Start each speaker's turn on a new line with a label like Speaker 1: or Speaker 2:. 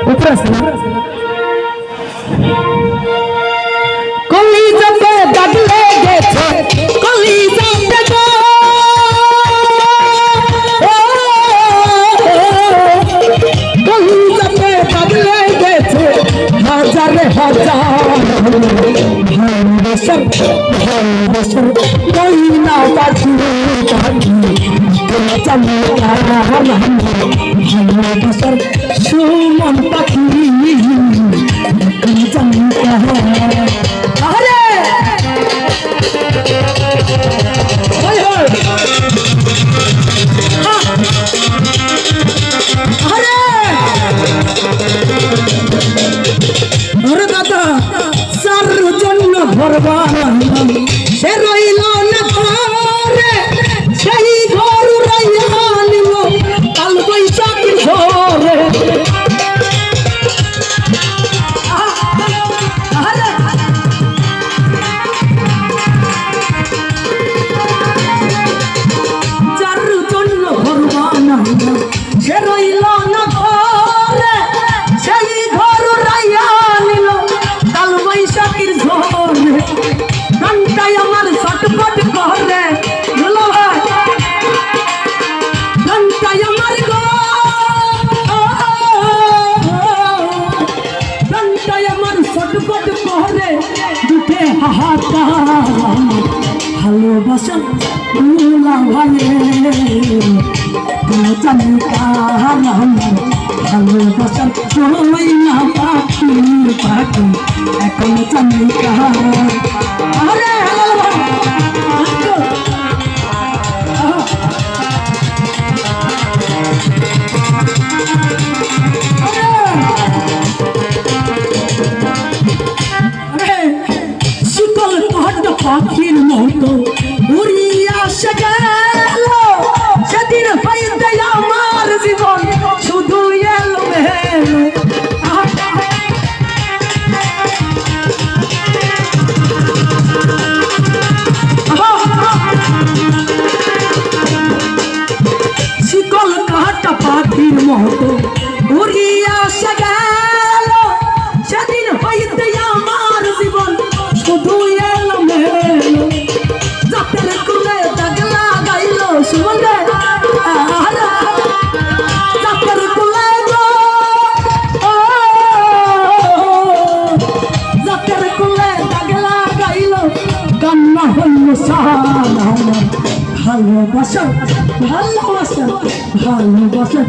Speaker 1: উপরে আছে না কলিজাতে দাগ লেগেছে কলিজাতে গো কলিজাতে দাগ লেগেছে হাজারে হাজার ভালোবাসার ভালোবাসার মহিনা পাখি ভালোবাসার সুমন পাখি দাদা সার জন্য ভরবা সে রইল না ঘরে সেই ঘর উড়াইয়া নিল কাল বৈশাখী ঝরে যার জন্য ভরবা সে রইল না ঘরে সেই ঘর উড়াইয়া নিল কাল বৈশাখীর ঝরে ঘন্টায় আমার ছটফট করে ঘন্টায় আমার ঘন্টায় আমার ছটফট করে দুঃখে হাহাকার ভালোবাসা দুলা ভাইয়ে ভালোবাসার কই না পাখি পাখি এখন চামিকা আরে শীতল কাঠ পাখির মতো উড়িয়া সে গেল সেদিন হইতে আমার জীবন শুধু এলো মেলো শিকল কাটা পাখির মতো উড়িয়া সে গেল সেদিন হইতে আমার জীবন শুধু এলো মেলো জাতের কুলে দাগ লাগাইল সুমনে জাতের কুলে জাতের কুলে দাগ লাগাইল কান্না হইল সারা ভালোবাসা ভালোবাসা ভালোবাসা